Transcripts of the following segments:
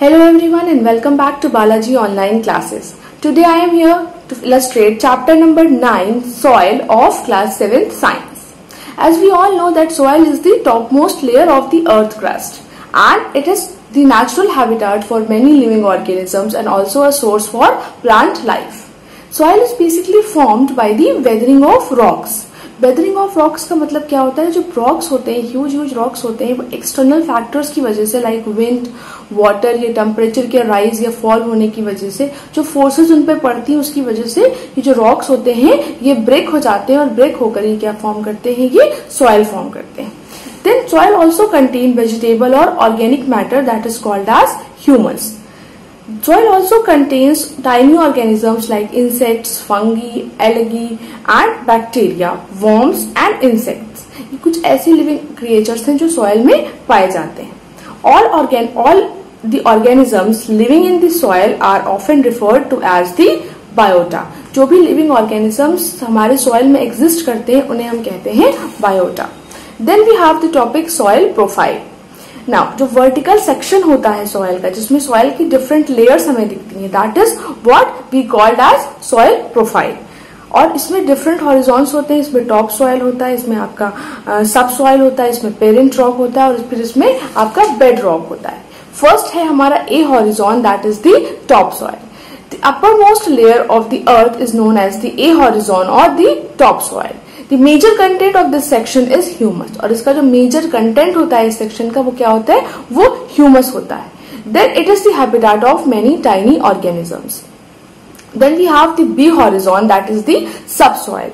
Hello everyone and welcome back to Balaji Online Classes. Today I am here to illustrate chapter number 9, Soil of class 7th Science. As we all know that soil is the topmost layer of the earth crust and it is the natural habitat for many living organisms and also a source for plant life. Soil is basically formed by the weathering of rocks. Weathering of rocks का मतलब क्या होता है, जो rocks होते हैं, huge rocks होते हैं, वो एक्सटर्नल फैक्टर्स की वजह से लाइक विंड, वाटर या टेम्परेचर के राइज या फॉल होने की वजह से जो फोर्सेस उन पे पड़ती हैं उसकी वजह से ये जो रॉक्स होते हैं ये ब्रेक हो जाते हैं और ब्रेक होकर ये क्या फॉर्म करते हैं, ये सॉइल फॉर्म करते हैं. Then soil also contain vegetable और organic matter that is called as humus. Soil also contains tiny organisms like insects, fungi, algae and bacteria, worms and insects. ये कुछ ऐसे living creatures हैं जो soil में पाए जाते हैं. All the organisms living in the soil are often referred to as the biota. जो भी living organisms हमारे soil में exist करते हैं उन्हें हम कहते हैं biota. Then we have the topic soil profile. Now जो वर्टिकल सेक्शन होता है सॉइल का, जिसमें सॉइल की डिफरेंट लेयर्स हमें दिखती हैं, that is what we called as soil profile. और इसमें डिफरेंट हॉरिजॉन्स होते हैं, इसमें टॉप सॉइल होता है, इसमें आपका सब सॉइल होता है, इसमें पेरेंट रॉक होता है और फिर इसमें आपका बेड रॉक होता है. फर्स्ट है हमारा A horizon that is the top soil. The upper most layer of the earth is known as the A horizon और the top soil. The major content of this section is humus. और इसका जो major content होता है इस section का वो क्या होता है, वो humus होता है. Then it is the habitat of many tiny organisms. Then we have the B horizon that is the subsoil.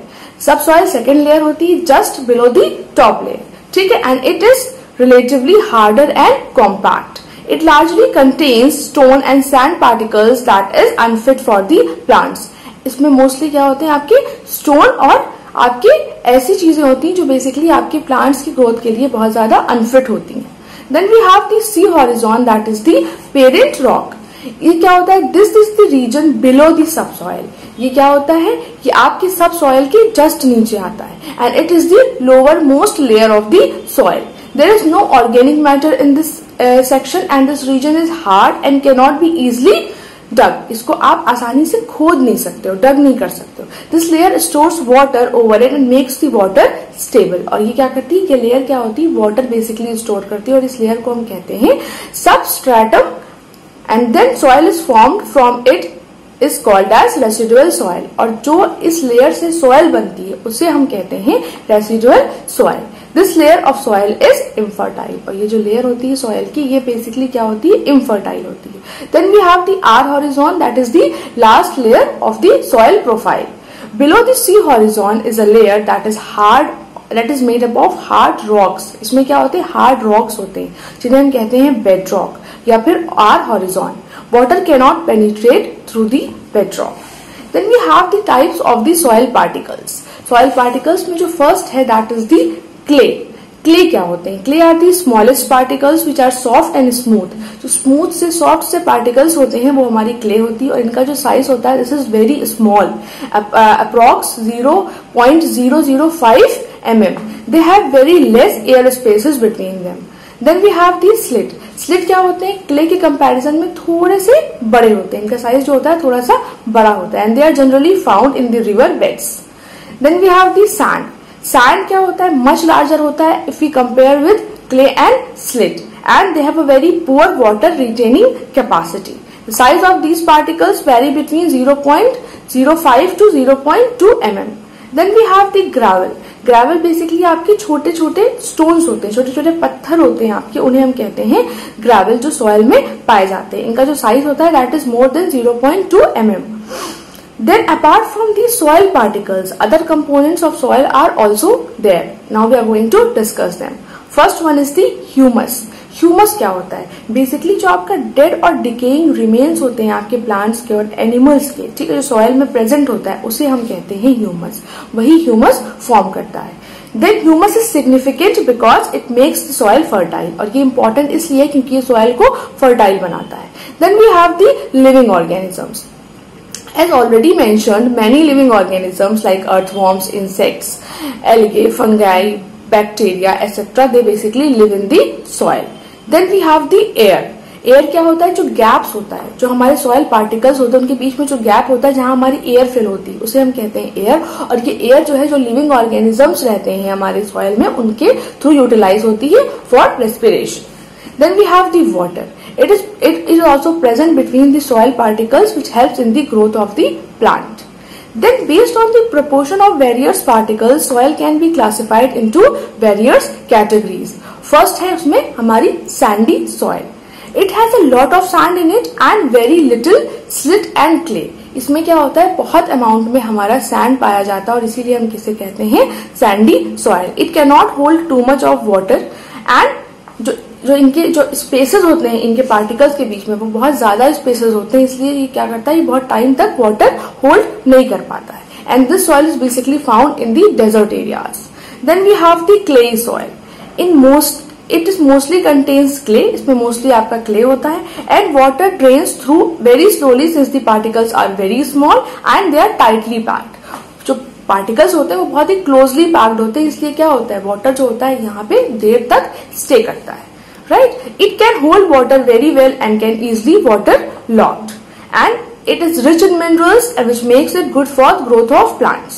Subsoil second layer होती है just below the top layer. ठीक है, and it is relatively harder and compact. It largely contains stone and sand particles that is unfit for the plants. इसमें mostly क्या होते हैं आपके stone और आपकी ऐसी चीजें होती हैं जो बेसिकली आपके प्लांट्स की ग्रोथ के लिए बहुत ज्यादा अनफिट होती हैं. Then we have the C horizon that is the parent rock. ये क्या होता है, this is the region below the subsoil. ये क्या होता है, ये आपके सबसॉइल के जस्ट नीचे आता है and it is the lower most layer of the soil. There is no organic matter in this section and this region is hard and can not be easily dug. इसको आप आसानी से खोद नहीं सकते हो, डग नहीं कर सकते हो. This layer stores water over it and makes the water stable. और ये क्या करती है, ये लेयर क्या होती है, वाटर बेसिकली स्टोर करती है और इस लेयर को हम कहते हैं substratum. And then soil is formed from it is called as residual soil. और जो इस लेयर से सॉइल बनती है उसे हम कहते हैं residual soil. This layer of soil is infertile. और ये जो लेयर होती है सॉइल की ये बेसिकली क्या होती है, इनफर्टाइल होती है. Then we have the R horizon that is the last layer of the soil profile. Below the C horizon is a layer that is hard, that is made up of hard rocks. इसमें क्या होते हैं, hard rocks होते हैं जिन्हें हम कहते हैं बेड रॉक या फिर R horizon. Water can not penetrate through the bed rock. Then we have the types of the soil particles. Soil particles में जो फर्स्ट है that is the clay. Clay क्या होते हैं, clay are the smallest particles which are soft and smooth. जो smooth से soft से particles होते हैं वो हमारी क्ले होती है और इनका जो साइज होता है this is very small, approx 0.005 mm. They have very less air spaces between them. Then we have the slit. Slit क्या होते हैं, क्ले के कंपैरिजन में थोड़े से बड़े होते हैं, इनका साइज जो होता है थोड़ा सा बड़ा होता है and they are generally found in the river beds. Then we have the sand. Sand क्या होता है, मच लार्जर होता है if we compare with clay and slit and they have a very poor water retaining capacity. The size of these particles very between 0.05 to 0.2 mm. Then we have the gravel. Gravel basically आपके छोटे छोटे stones होते हैं, छोटे छोटे पत्थर होते हैं आपके, उन्हें हम कहते हैं ग्रेवल, जो सॉइल में पाए जाते हैं. इनका जो साइज होता है that is more than 0.2 mm. Then apart from these soil particles, other components of soil are also there. Now we are going to discuss them. First one is the humus. Humus क्या होता है, basically जो आपका dead और decaying remains होते हैं आपके plants के और एनिमल्स के, ठीक है, जो सॉइल में प्रेजेंट होता है उसे हम कहते हैं ह्यूमस. वही ह्यूमस फॉर्म करता है. Then humus is significant because it makes the soil fertile. और ये इंपॉर्टेंट इसलिए क्योंकि ये सॉइल को फर्टाइल बनाता है. Then we have the living organisms. As already mentioned, many living organisms like earthworms, insects, algae, fungi, bacteria, etc. they basically live in the soil. Then we have the air. Air क्या होता है, जो gaps होता है, जो हमारे soil particles होते हैं उनके बीच में जो गैप होता है जहां हमारी एयर फिल होती है उसे हम कहते हैं एयर। और ये एयर जो है जो लिविंग ऑर्गेनिजम्स रहते हैं हमारे सॉइल में उनके थ्रू यूटिलाइज होती है for respiration. Then we have the water. It is also present between the soil particles which helps in the growth of the plant. Then based on the proportion of various particles, soil can be classified into various categories. First है उसमें हमारी sandy soil. It has a lot of sand in it and very little silt and clay. इसमें क्या होता है, बहुत amount में हमारा सैंड पाया जाता है और इसीलिए हम किसे कहते हैं Sandy soil. It can not hold too much of water and जो इनके जो स्पेसेस होते हैं इनके पार्टिकल्स के बीच में वो बहुत ज्यादा स्पेसेस होते हैं, इसलिए ये क्या करता है, ये बहुत टाइम तक वाटर होल्ड नहीं कर पाता है। And this soil is basically found in the desert areas. Then we have the clay soil. It is mostly contains clay, इसमें मोस्टली आपका क्ले होता है। And water drains through very slowly since the particles are very small and they are tightly packed. जो particles होते हैं वो बहुत ही closely packed होते हैं, इसलिए क्या होता है, वाटर जो होता है यहाँ पे देर तक स्टे करता है। Right? It can hold water very well and can easily waterlogged. And it is rich in minerals which makes it good for growth of plants.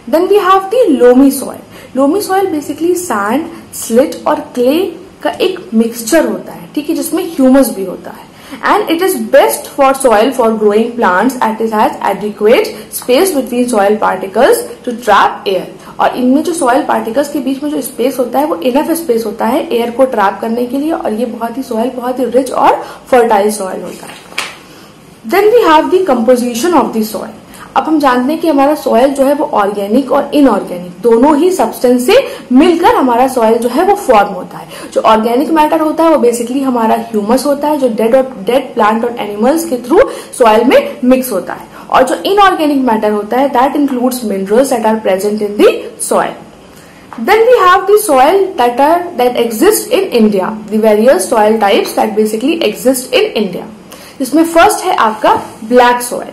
Then we have the loamy soil. Loamy soil basically sand, silt और clay का एक mixture होता है, ठीक है, जिसमें humus भी होता है। And it is best for soil for growing plants as it has adequate space between soil particles to trap air. और इनमें जो सॉइल पार्टिकल्स के बीच में जो स्पेस होता है वो इनफ स्पेस होता है एयर को ट्रैप करने के लिए, और ये बहुत ही रिच और फर्टाइल सॉइल होता है। Then we have the composition of the soil. अब हम जानते हैं कि हमारा सॉइल जो है वो ऑर्गेनिक और इनऑर्गेनिक दोनों ही सब्सटेंस से मिलकर हमारा सॉइल जो है वो फॉर्म होता है। जो ऑर्गेनिक मैटर होता है वो बेसिकली हमारा ह्यूमस होता है जो डेड प्लांट और एनिमल्स के थ्रू सॉइल में मिक्स होता है, और जो इनऑर्गेनिक मैटर होता है that includes minerals that are present in the soil. Then we have the soil that exist in India, the various soil types that basically exist in India. इसमें first है आपका black soil.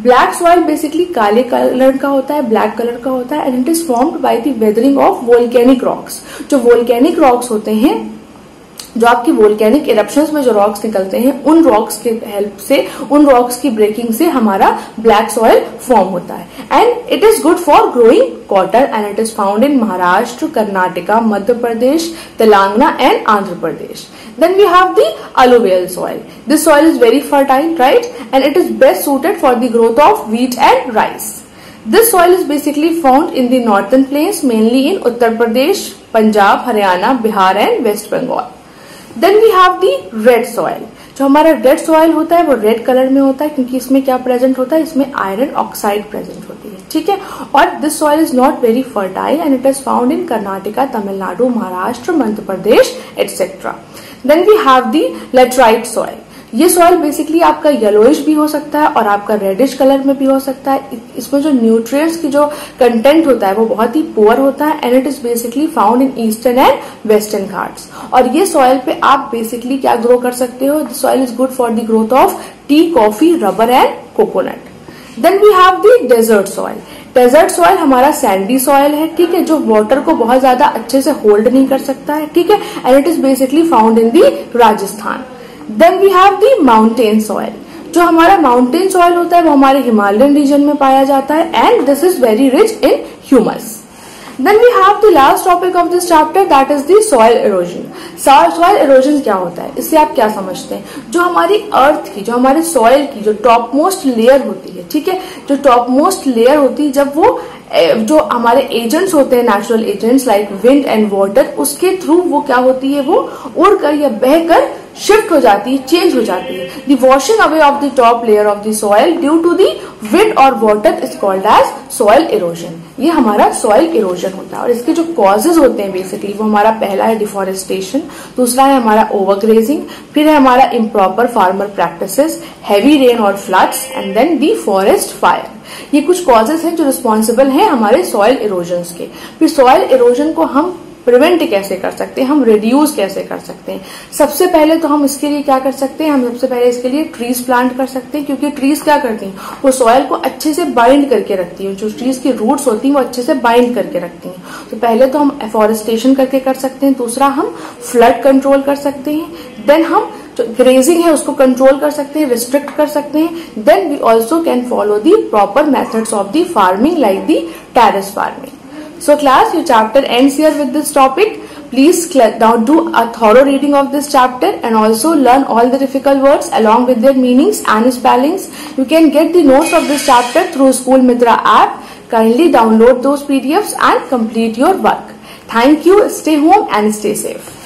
Black soil basically काले colour का होता है, black colour का होता है, and it is formed by the weathering of volcanic rocks. जो वोल्केनिक रॉक्स होते हैं, जो आपकी वोल्केनिक इरप्शंस में जो रॉक्स निकलते हैं उन रॉक्स के हेल्प से, उन रॉक्स की ब्रेकिंग से हमारा ब्लैक सॉइल फॉर्म होता है। And it is good for growing cotton and it is found in Maharashtra, Karnataka, Madhya Pradesh, Telangana and Andhra Pradesh. Then we have the alluvial soil. This soil is very fertile, right? And it is best suited for the growth of wheat and rice. This soil is basically found in the northern plains, mainly in Uttar Pradesh, Punjab, Haryana, Bihar and West Bengal. Then we have the red soil. जो हमारा red soil होता है वो red colour में होता है क्योंकि इसमें क्या प्रेजेंट होता है, इसमें आयरन ऑक्साइड प्रेजेंट होती है, ठीक है। और this soil is not very fertile and it is found in Karnataka, Tamil Nadu, Maharashtra, Madhya Pradesh et cetera. Then we have the laterite soil. ये सॉइल बेसिकली आपका येलोइश भी हो सकता है और आपका रेडिश कलर में भी हो सकता है। इसमें जो न्यूट्रिएंट्स की जो कंटेंट होता है वो बहुत ही पुअर होता है and it is basically found in eastern and western Ghats. और ये सॉइल पे आप बेसिकली क्या ग्रो कर सकते हो, the soil is good for the growth of tea, coffee, rubber and coconut. Then we have the desert soil. Desert soil हमारा sandy soil है, ठीक है, जो वाटर को बहुत ज्यादा अच्छे से होल्ड नहीं कर सकता है, ठीक है, and it is basically found in the Rajasthan. Then we have the mountain soil. जो हमारा माउंटेन सॉइल होता है वो हमारे हिमालयन रीजन में पाया जाता है and this is very rich in humus. Then we have the last topic of this chapter, that is the soil erosion. Soil erosion क्या होता है, इससे आप क्या समझते हैं? जो हमारी अर्थ की, जो हमारे सॉइल की जो टॉप मोस्ट लेयर होती है, ठीक है, जो टॉप मोस्ट लेयर होती है, जब वो जो हमारे एजेंट्स होते हैं, natural agents like wind and water, उसके थ्रू वो क्या होती है, वो उड़कर या बहकर शिफ्ट हो जाती है, चेंज हो जाती है। The washing away of the top layer of the soil due to the wind और water is called as soil erosion. ये हमारा सॉइल इरोजन होता है और इसके जो कॉजेज होते हैं बेसिकली वो हमारा पहला है डिफॉरेस्टेशन, दूसरा है हमारा ओवरग्रेजिंग, फिर है हमारा improper farmer practices, heavy rain और floods and then the forest fire. ये कुछ कॉजेज हैं जो रिस्पॉन्सिबल हैं हमारे सॉइल इरोजन के। फिर सॉइल इरोजन को हम प्रिवेंट कैसे कर सकते हैं, हम रिड्यूस कैसे कर सकते हैं? सबसे पहले तो हम इसके लिए क्या कर सकते हैं, हम सबसे पहले इसके लिए ट्रीज प्लांट कर सकते हैं, क्योंकि ट्रीज क्या करती हैं, वो सॉइल को अच्छे से बाइंड करके रखती हैं। जो ट्रीज की रूट्स होती हैं वो अच्छे से बाइंड करके रखती हैं। तो पहले तो हम एफॉरेस्टेशन करके कर सकते हैं, दूसरा हम फ्लड कंट्रोल कर सकते हैं, देन हम जो ग्रेजिंग है उसको कंट्रोल कर सकते हैं, रिस्ट्रिक्ट कर सकते हैं. Then we also can follow the proper methods of the farming like the terrace farming. So class, your chapter ends here with this topic. Please now do a thorough reading of this chapter and also learn all the difficult words along with their meanings and spellings. You can get the notes of this chapter through School Mitra app. Kindly download those PDFs and complete your work. Thank you. Stay home and stay safe.